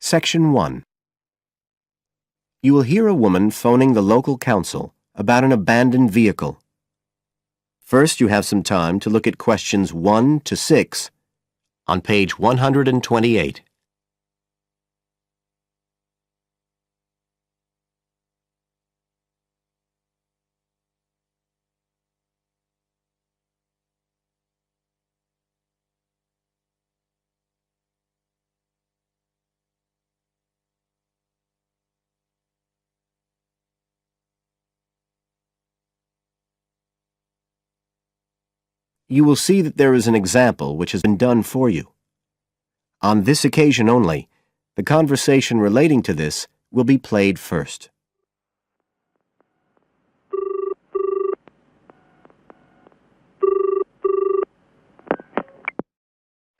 Section 1. You will hear a woman phoning the local council about an abandoned vehicle. First, you have some time to look at questions 1 to 6 on page 128. You will see that there is an example which has been done for you. On this occasion only, the conversation relating to this will be played first.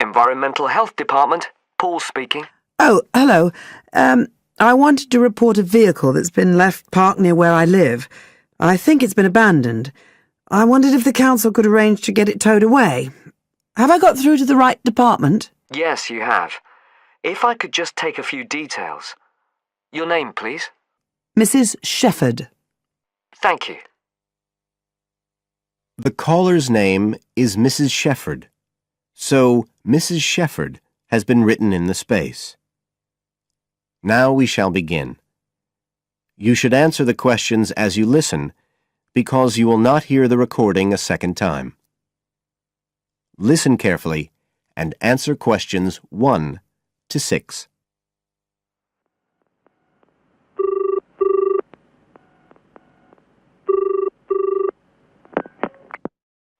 Environmental Health Department, Paul speaking. Oh, hello. I wanted to report a vehicle that's been left parked near where I live. I think it's been abandoned. I wondered if the council could arrange to get it towed away. Have I got through to the right department? Yes, you have. If I could just take a few details. Your name, please? Mrs. Shepherd. Thank you. The caller's name is Mrs. Shepherd, so Mrs. Shepherd has been written in the space. Now we shall begin. You should answer the questions as you listen, because you will not hear the recording a second time. Listen carefully and answer questions 1 to 6.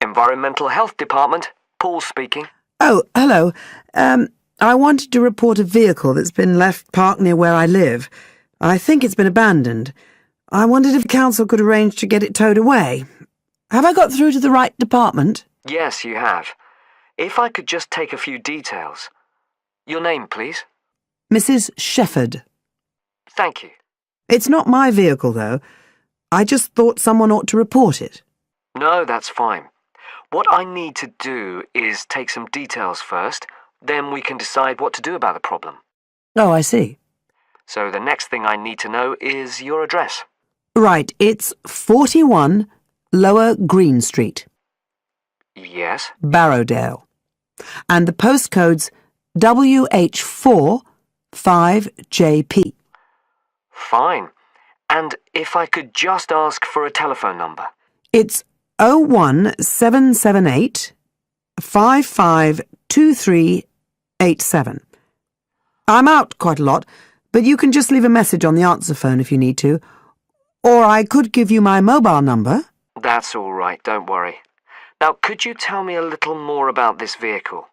Environmental Health Department, Paul speaking. Oh, hello. I wanted to report a vehicle that's been left parked near where I live. I think it's been abandoned. I wondered if the council could arrange to get it towed away. Have I got through to the right department? Yes, you have. If I could just take a few details. Your name, please? Mrs. Shepherd. Thank you. It's not my vehicle, though. I just thought someone ought to report it. No, that's fine. What I need to do is take some details first, then we can decide what to do about the problem. Oh, I see. So the next thing I need to know is your address. Right, it's 41 Lower Green Street, Yes? Barrowdale. And the postcode's WH4 5JP. Fine. And if I could just ask for a telephone number. It's 01778 552387. I'm out quite a lot, but you can just leave a message on the answer phone if you need to. Or I could give you my mobile number. That's all right, don't worry. Now, could you tell me a little more about this vehicle?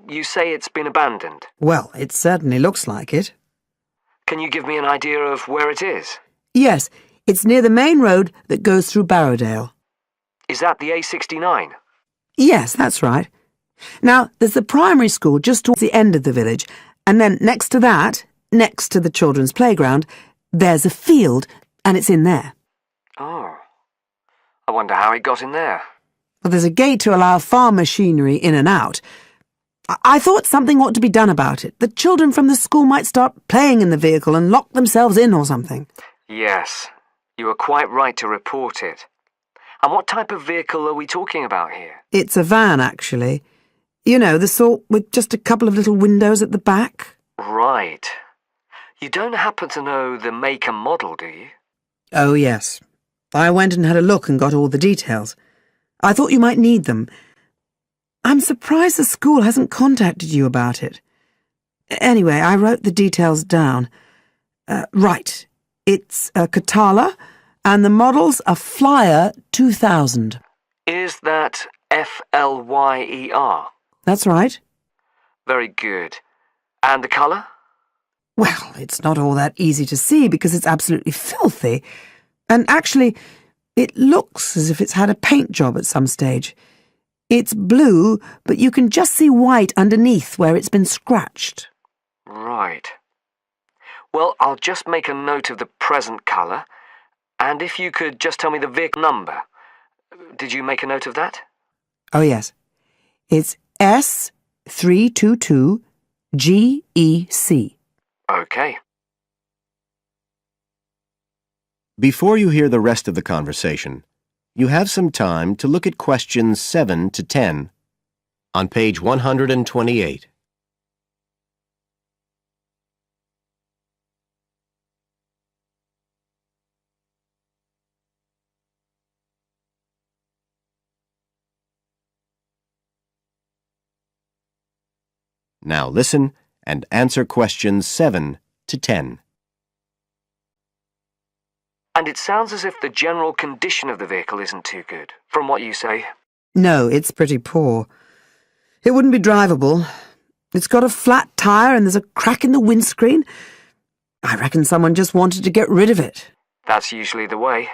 You say it's been abandoned. Well, it certainly looks like it. Can you give me an idea of where it is? Yes, it's near the main road that goes through Barrowdale. Is that the A69? Yes, that's right. Now, there's the primary school just towards the end of the village, and then next to that, next to the children's playground, there's a field, and it's in there. Oh. I wonder how it got in there. Well, there's a gate to allow farm machinery in and out. I thought something ought to be done about it. The children from the school might start playing in the vehicle and lock themselves in or something. Yes, you were quite right to report it. And what type of vehicle are we talking about here? It's a van, actually. You know, the sort with just a couple of little windows at the back. Right. You don't happen to know the make and model, do you? Oh, yes. I went and had a look and got all the details. I thought you might need them. I'm surprised the school hasn't contacted you about it. Anyway, I wrote the details down. Right. It's a Catala, and the model's a Flyer 2000. Is that Flyer? That's right. Very good. And the colour? Well, it's not all that easy to see because it's absolutely filthy. And actually, it looks as if it's had a paint job at some stage. It's blue, but you can just see white underneath where it's been scratched. Right. Well, I'll just make a note of the present colour, and if you could just tell me the vehicle number. Did you make a note of that? Oh, yes. It's S322GEC. Okay. Before you hear the rest of the conversation, you have some time to look at questions 7 to 10 on page 128. Now listen and answer questions 7 to 10. And it sounds as if the general condition of the vehicle isn't too good, from what you say. No, it's pretty poor. It wouldn't be drivable. It's got a flat tire and there's a crack in the windscreen. I reckon someone just wanted to get rid of it. That's usually the way.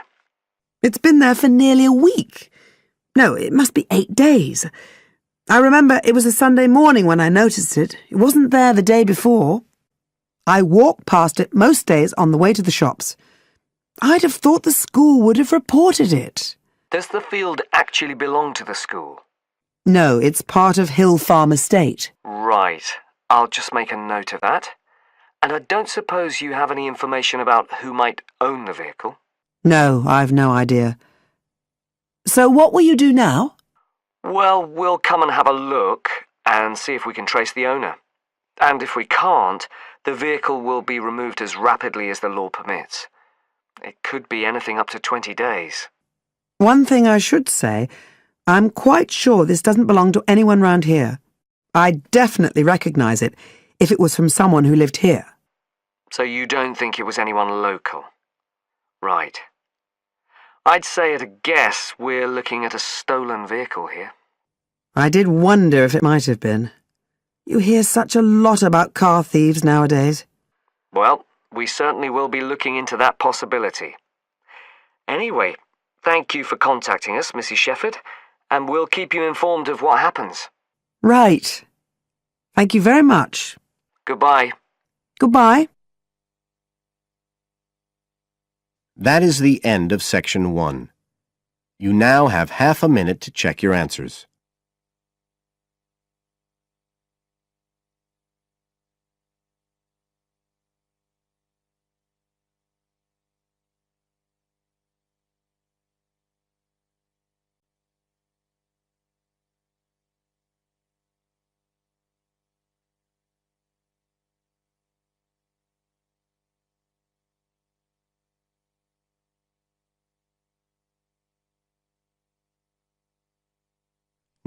It's been there for nearly a week. No, it must be 8 days. I remember it was a Sunday morning when I noticed it. It wasn't there the day before. I walk past it most days on the way to the shops. I'd have thought the school would have reported it. Does the field actually belong to the school? No, it's part of Hill Farm Estate. Right. I'll just make a note of that. And I don't suppose you have any information about who might own the vehicle? No, I've no idea. So what will you do now? Well, we'll come and have a look and see if we can trace the owner. And if we can't, the vehicle will be removed as rapidly as the law permits. It could be anything up to 20 days. One thing I should say, I'm quite sure this doesn't belong to anyone round here. I'd definitely recognise it if it was from someone who lived here. So you don't think it was anyone local? Right. I'd say at a guess we're looking at a stolen vehicle here. I did wonder if it might have been. You hear such a lot about car thieves nowadays. Well, we certainly will be looking into that possibility. Anyway, thank you for contacting us, Mrs. Shefford, and we'll keep you informed of what happens. Right. Thank you very much. Goodbye. Goodbye. That is the end of section 1. You now have half a minute to check your answers.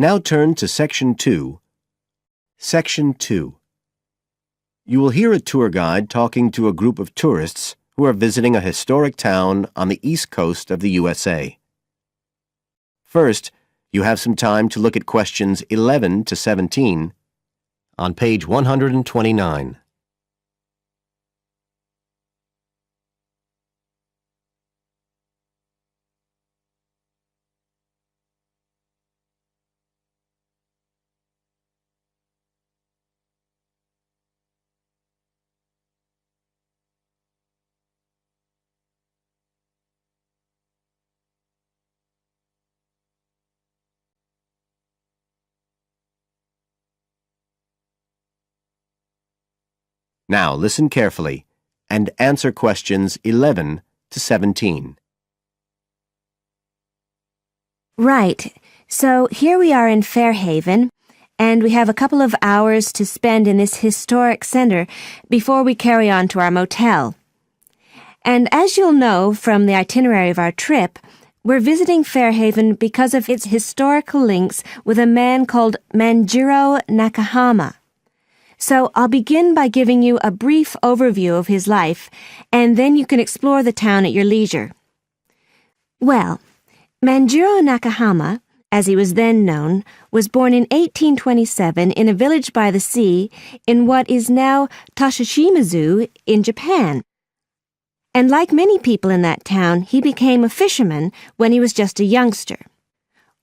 Now turn to Section 2. Section 2. You will hear a tour guide talking to a group of tourists who are visiting a historic town on the east coast of the USA. First, you have some time to look at questions 11 to 17 on page 129. Now listen carefully and answer questions 11 to 17. Right. So here we are in Fairhaven, and we have a couple of hours to spend in this historic center before we carry on to our motel. And as you'll know from the itinerary of our trip, we're visiting Fairhaven because of its historical links with a man called Manjiro Nakahama. So I'll begin by giving you a brief overview of his life, and then you can explore the town at your leisure. Well, Manjiro Nakahama, as he was then known, was born in 1827 in a village by the sea in what is now Toshishimazu in Japan. And like many people in that town, he became a fisherman when he was just a youngster.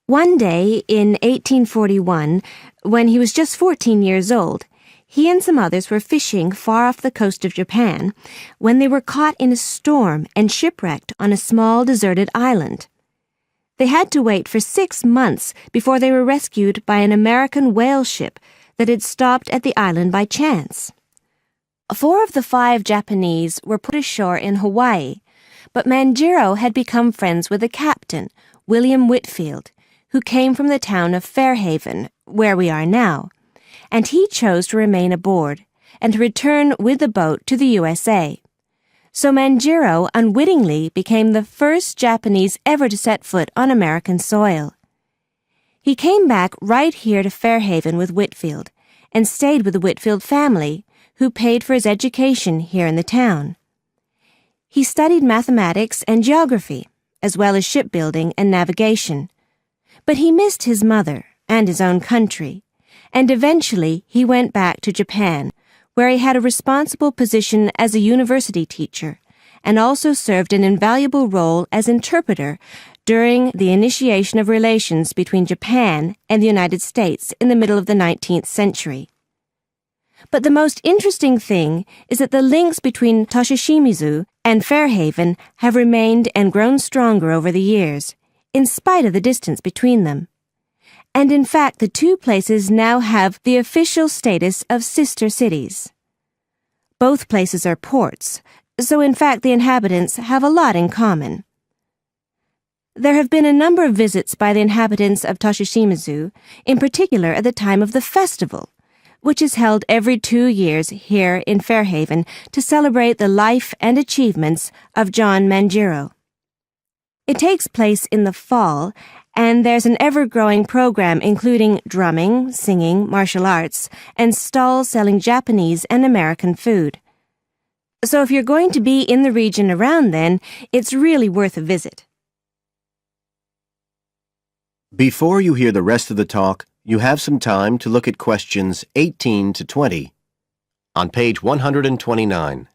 One day in 1841, when he was just 14 years old, he and some others were fishing far off the coast of Japan when they were caught in a storm and shipwrecked on a small deserted island. They had to wait for 6 months before they were rescued by an American whale ship that had stopped at the island by chance. 4 of the 5 Japanese were put ashore in Hawaii, but Manjiro had become friends with the captain, William Whitfield, who came from the town of Fairhaven, where we are now, and he chose to remain aboard and to return with the boat to the USA. So Manjiro unwittingly became the first Japanese ever to set foot on American soil. He came back right here to Fairhaven with Whitfield and stayed with the Whitfield family, who paid for his education here in the town. He studied mathematics and geography, as well as shipbuilding and navigation. But he missed his mother and his own country, and eventually he went back to Japan, where he had a responsible position as a university teacher, and also served an invaluable role as interpreter during the initiation of relations between Japan and the United States in the middle of the 19th century. But the most interesting thing is that the links between Toshishimizu and Fairhaven have remained and grown stronger over the years, in spite of the distance between them. And in fact, the two places now have the official status of sister cities. Both places are ports, so in fact the inhabitants have a lot in common. There have been a number of visits by the inhabitants of Toshishimizu, in particular at the time of the festival, which is held every 2 years here in Fairhaven to celebrate the life and achievements of John Manjiro. It takes place in the fall, and there's an ever-growing program including drumming, singing, martial arts, and stalls selling Japanese and American food. So if you're going to be in the region around then, it's really worth a visit. Before you hear the rest of the talk, you have some time to look at questions 18 to 20 on page 129.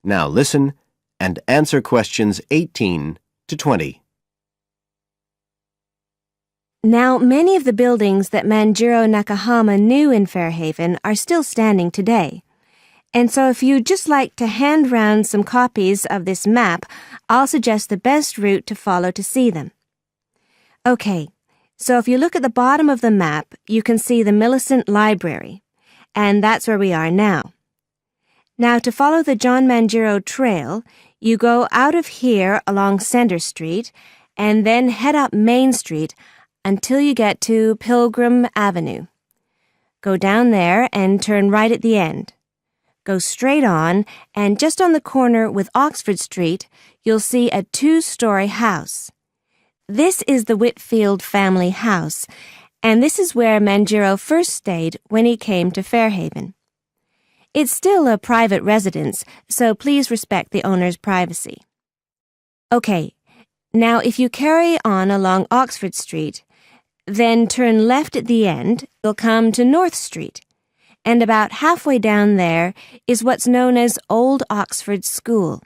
Now listen and answer questions 18 to 20. Now, many of the buildings that Manjiro Nakahama knew in Fairhaven are still standing today. And so if you'd just like to hand round some copies of this map, I'll suggest the best route to follow to see them. Okay, so if you look at the bottom of the map, you can see the Millicent Library, and that's where we are now. Now, to follow the John Manjiro Trail, you go out of here along Center Street and then head up Main Street until you get to Pilgrim Avenue. Go down there and turn right at the end. Go straight on, and just on the corner with Oxford Street, you'll see a 2-story house. This is the Whitfield family house, and this is where Manjiro first stayed when he came to Fairhaven. It's still a private residence, so please respect the owner's privacy. Okay, now if you carry on along Oxford Street, then turn left at the end, you'll come to North Street, and about halfway down there is what's known as Old Oxford School.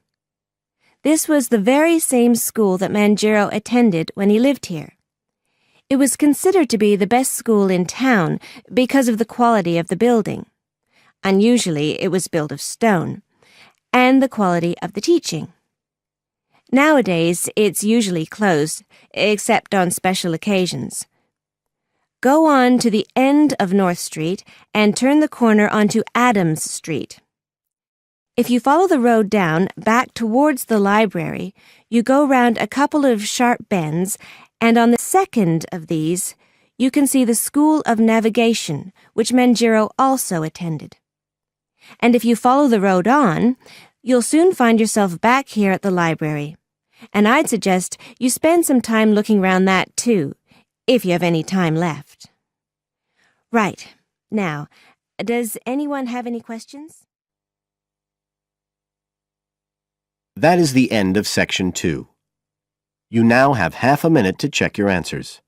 This was the very same school that Manjiro attended when he lived here. It was considered to be the best school in town because of the quality of the building. Unusually, it was built of stone, and the quality of the teaching. Nowadays, it's usually closed, except on special occasions. Go on to the end of North Street and turn the corner onto Adams Street. If you follow the road down back towards the library, you go round a couple of sharp bends, and on the second of these, you can see the School of Navigation, which Manjiro also attended. And if you follow the road on, you'll soon find yourself back here at the library. And I'd suggest you spend some time looking around that too, if you have any time left. Right. Now, does anyone have any questions? That is the end of section 2. You now have half a minute to check your answers.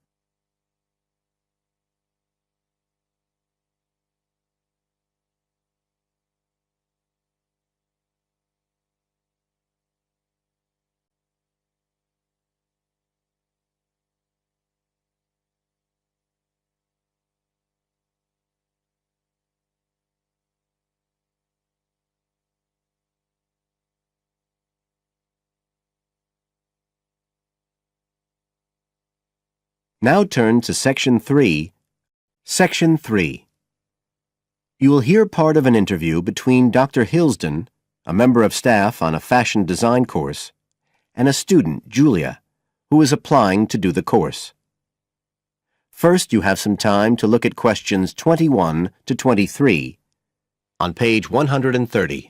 Now turn to Section 3. Section 3. You will hear part of an interview between Dr. Hilsden, a member of staff on a fashion design course, and a student, Julia, who is applying to do the course. First, you have some time to look at questions 21 to 23 on page 130.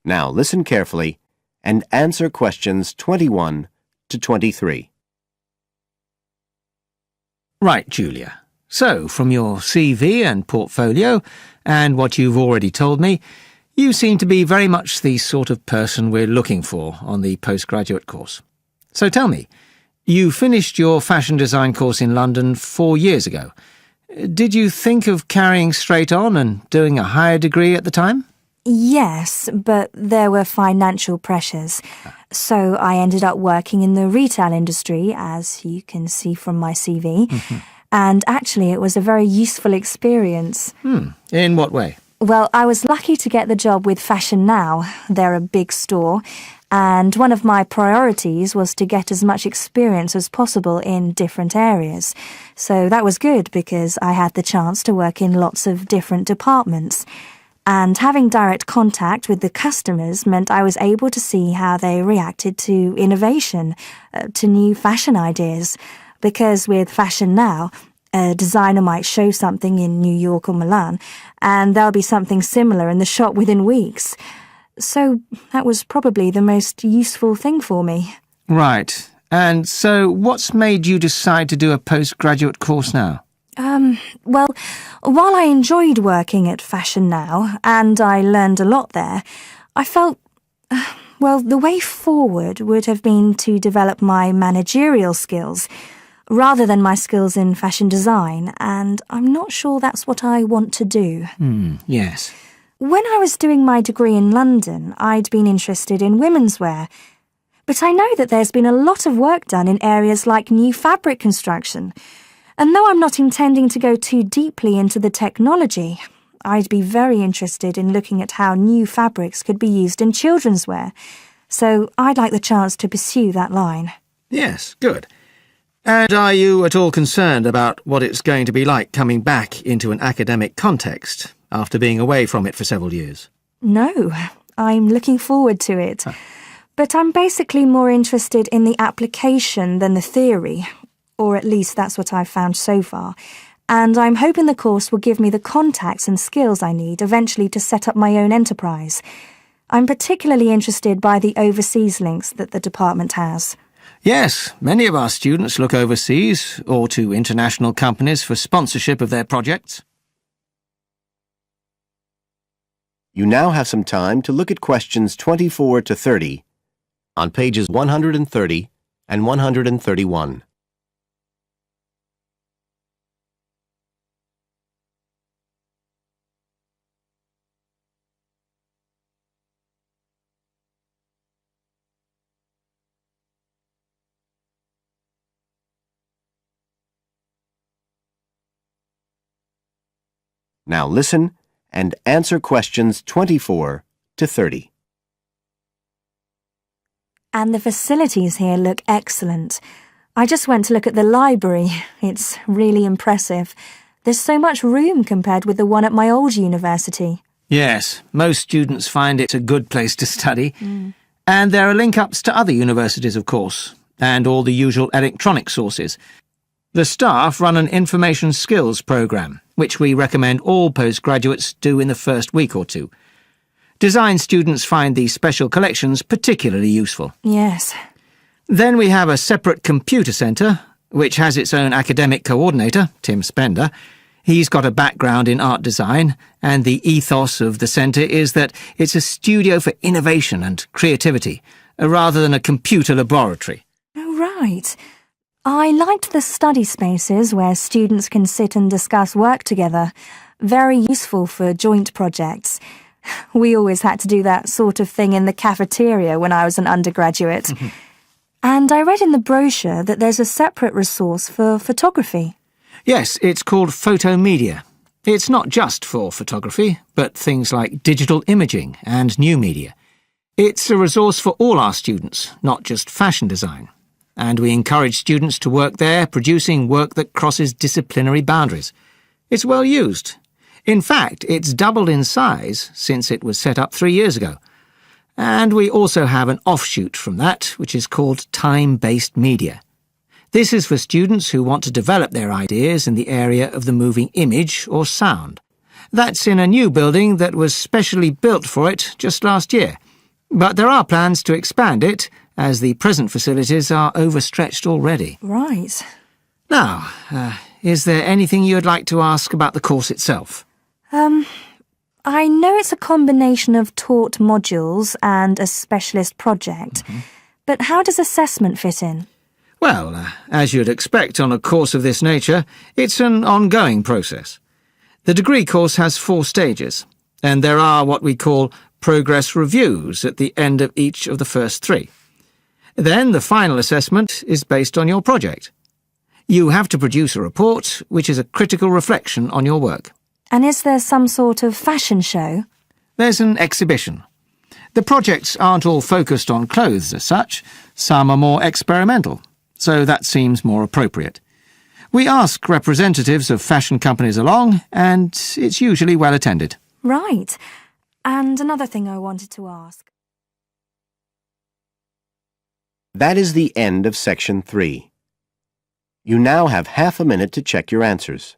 Now listen carefully and answer questions 21 to 23. Right, Julia. So, from your CV and portfolio, and what you've already told me, you seem to be very much the sort of person we're looking for on the postgraduate course. So tell me, you finished your fashion design course in London 4 years ago. Did you think of carrying straight on and doing a higher degree at the time? Yes, but there were financial pressures. So I ended up working in the retail industry, as you can see from my CV. And actually, it was a very useful experience. In what way? Well, I was lucky to get the job with Fashion Now. They're a big store. And one of my priorities was to get as much experience as possible in different areas. So that was good because I had the chance to work in lots of different departments. And having direct contact with the customers meant I was able to see how they reacted to innovation, to new fashion ideas. Because with Fashion Now, a designer might show something in New York or Milan, and there'll be something similar in the shop within weeks. So that was probably the most useful thing for me. Right. And so what's made you decide to do a postgraduate course now? Well, while I enjoyed working at Fashion Now, and I learned a lot there, I felt, the way forward would have been to develop my managerial skills, rather than my skills in fashion design, and I'm not sure that's what I want to do. Yes. When I was doing my degree in London, I'd been interested in women's wear, but I know that there's been a lot of work done in areas like new fabric construction. And though I'm not intending to go too deeply into the technology, I'd be very interested in looking at how new fabrics could be used in children's wear. So I'd like the chance to pursue that line. Yes, good. And are you at all concerned about what it's going to be like coming back into an academic context after being away from it for several years? No, I'm looking forward to it. But I'm basically more interested in the application than the theory. Or at least that's what I've found so far, and I'm hoping the course will give me the contacts and skills I need eventually to set up my own enterprise. I'm particularly interested by the overseas links that the department has. Yes, many of our students look overseas or to international companies for sponsorship of their projects. You now have some time to look at questions 24 to 30 on pages 130 and 131. Now listen and answer questions 24 to 30. And the facilities here look excellent. I just went to look at the library. It's really impressive. There's so much room compared with the one at my old university. Yes, most students find it's a good place to study. And there are link-ups to other universities, of course, and all the usual electronic sources. The staff run an information skills programme, which we recommend all postgraduates do in the first week or two. Design students find these special collections particularly useful. Yes. Then we have a separate computer centre, which has its own academic coordinator, Tim Spender. He's got a background in art design, and the ethos of the centre is that it's a studio for innovation and creativity, rather than a computer laboratory. Oh, right. I liked the study spaces where students can sit and discuss work together. Very useful for joint projects. We always had to do that sort of thing in the cafeteria when I was an undergraduate. And I read in the brochure that there's a separate resource for photography. Yes, it's called Photomedia. It's not just for photography, but things like digital imaging and new media. It's a resource for all our students, not just fashion design. And we encourage students to work there, producing work that crosses disciplinary boundaries. It's well used. In fact, it's doubled in size since it was set up 3 years ago. And we also have an offshoot from that, which is called time-based media. This is for students who want to develop their ideas in the area of the moving image or sound. That's in a new building that was specially built for it just last year. But there are plans to expand it, as the present facilities are overstretched already. Right. Now, is there anything you'd like to ask about the course itself? I know it's a combination of taught modules and a specialist project, but how does assessment fit in? Well, as you'd expect on a course of this nature, it's an ongoing process. The degree course has 4 stages, and there are what we call progress reviews at the end of each of the first 3. Then the final assessment is based on your project. You have to produce a report, which is a critical reflection on your work. And is there some sort of fashion show? There's an exhibition. The projects aren't all focused on clothes as such. Some are more experimental, so that seems more appropriate. We ask representatives of fashion companies along, and it's usually well attended. Right. And another thing I wanted to ask. That is the end of Section 3. You now have half a minute to check your answers.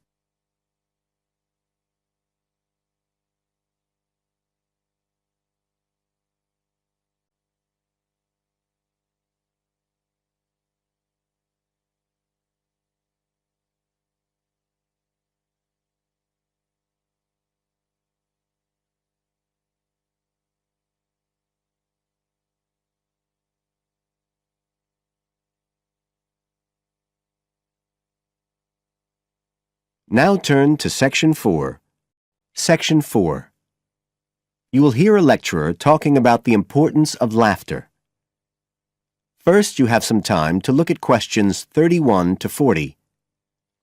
Now turn to Section 4. Section 4. You will hear a lecturer talking about the importance of laughter. First, you have some time to look at questions 31 to 40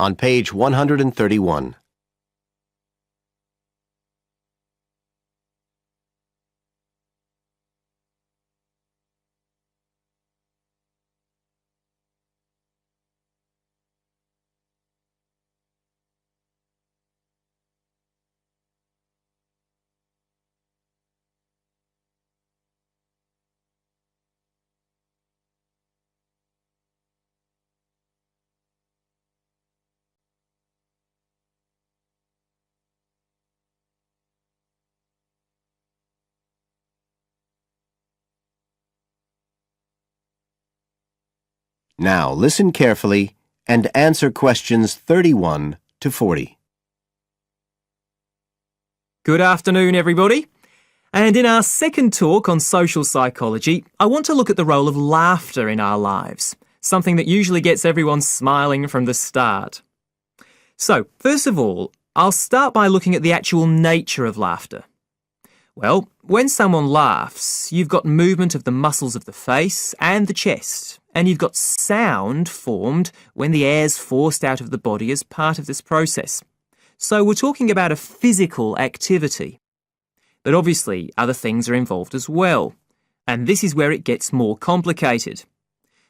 on page 131. Now listen carefully and answer questions 31 to 40. Good afternoon, everybody. And in our second talk on social psychology, I want to look at the role of laughter in our lives, something that usually gets everyone smiling from the start. So, first of all, I'll start by looking at the actual nature of laughter. Well, when someone laughs, you've got movement of the muscles of the face and the chest, and you've got sound formed when the air's forced out of the body as part of this process. So we're talking about a physical activity. But obviously other things are involved as well, and this is where it gets more complicated.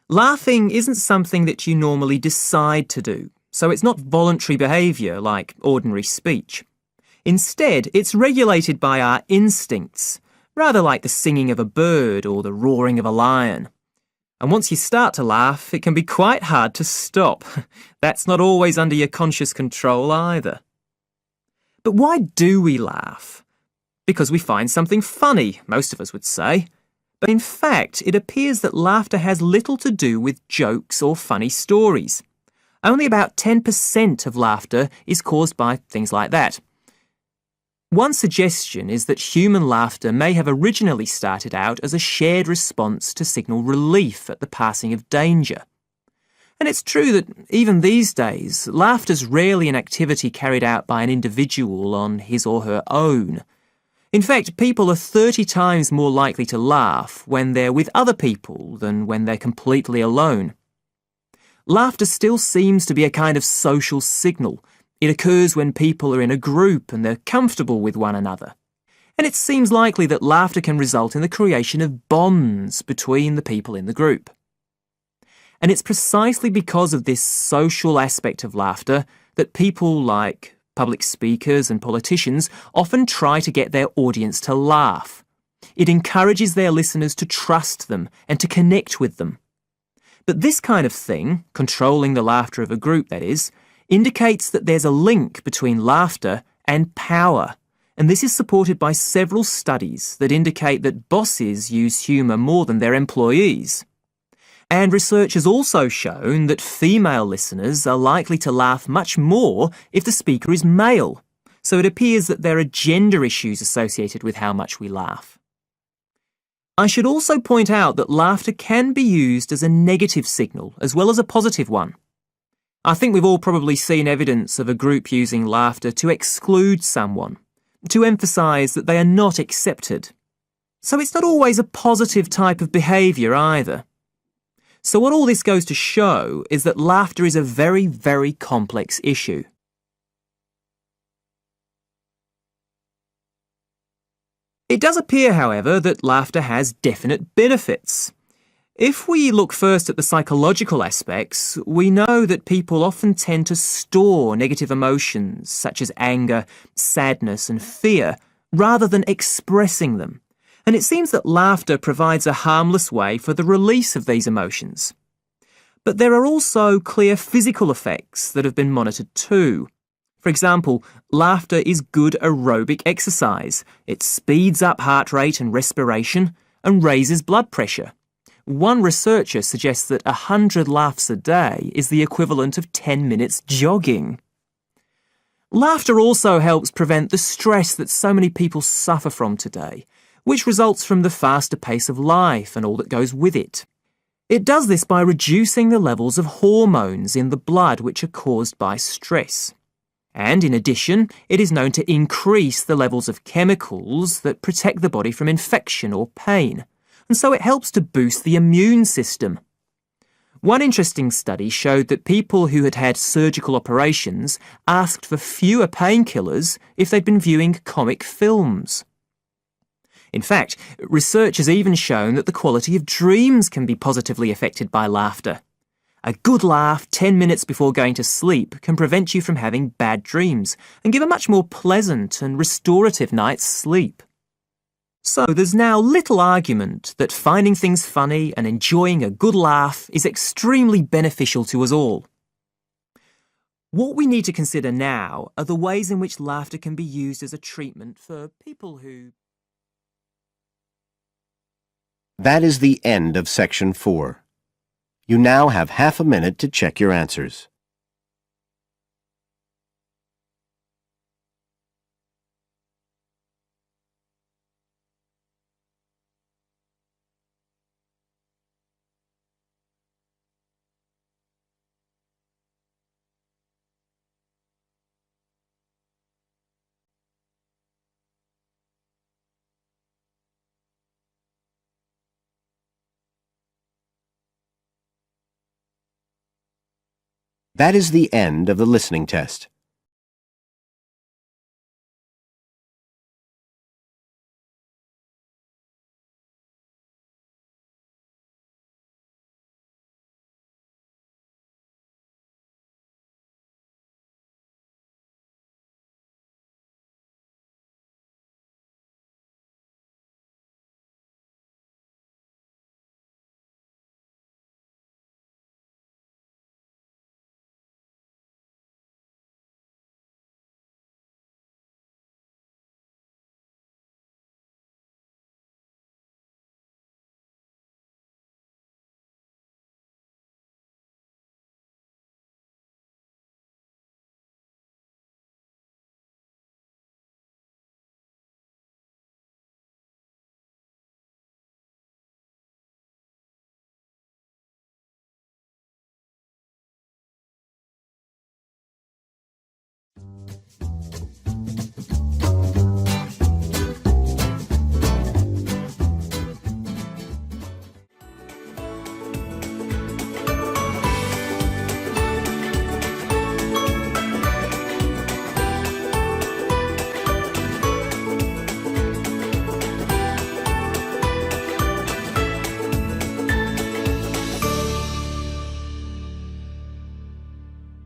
Laughing isn't something that you normally decide to do, so it's not voluntary behaviour like ordinary speech. Instead, it's regulated by our instincts, rather like the singing of a bird or the roaring of a lion. And once you start to laugh, it can be quite hard to stop. That's not always under your conscious control either. But why do we laugh? Because we find something funny, most of us would say. But in fact, it appears that laughter has little to do with jokes or funny stories. Only about 10% of laughter is caused by things like that. One suggestion is that human laughter may have originally started out as a shared response to signal relief at the passing of danger. And it's true that even these days, laughter's rarely an activity carried out by an individual on his or her own. In fact, people are 30 times more likely to laugh when they're with other people than when they're completely alone. Laughter still seems to be a kind of social signal. It occurs when people are in a group and they're comfortable with one another. And it seems likely that laughter can result in the creation of bonds between the people in the group. And it's precisely because of this social aspect of laughter that people like public speakers and politicians often try to get their audience to laugh. It encourages their listeners to trust them and to connect with them. But this kind of thing, controlling the laughter of a group that is, indicates that there's a link between laughter and power. And this is supported by several studies that indicate that bosses use humour more than their employees. And research has also shown that female listeners are likely to laugh much more if the speaker is male. So it appears that there are gender issues associated with how much we laugh. I should also point out that laughter can be used as a negative signal as well as a positive one. I think we've all probably seen evidence of a group using laughter to exclude someone, to emphasise that they are not accepted. So it's not always a positive type of behaviour either. So what all this goes to show is that laughter is a very, very complex issue. It does appear, however, that laughter has definite benefits. If we look first at the psychological aspects, we know that people often tend to store negative emotions such as anger, sadness and fear, rather than expressing them. And it seems that laughter provides a harmless way for the release of these emotions. But there are also clear physical effects that have been monitored too. For example, laughter is good aerobic exercise. It speeds up heart rate and respiration and raises blood pressure. One researcher suggests that 100 laughs a day is the equivalent of 10 minutes jogging. Laughter also helps prevent the stress that so many people suffer from today, which results from the faster pace of life and all that goes with it. It does this by reducing the levels of hormones in the blood which are caused by stress. And in addition, it is known to increase the levels of chemicals that protect the body from infection or pain, and so it helps to boost the immune system. One interesting study showed that people who had had surgical operations asked for fewer painkillers if they'd been viewing comic films. In fact, research has even shown that the quality of dreams can be positively affected by laughter. A good laugh 10 minutes before going to sleep can prevent you from having bad dreams and give a much more pleasant and restorative night's sleep. So there's now little argument that finding things funny and enjoying a good laugh is extremely beneficial to us all. What we need to consider now are the ways in which laughter can be used as a treatment for people who... That is the end of section 4. You now have half a minute to check your answers. That is the end of the listening test.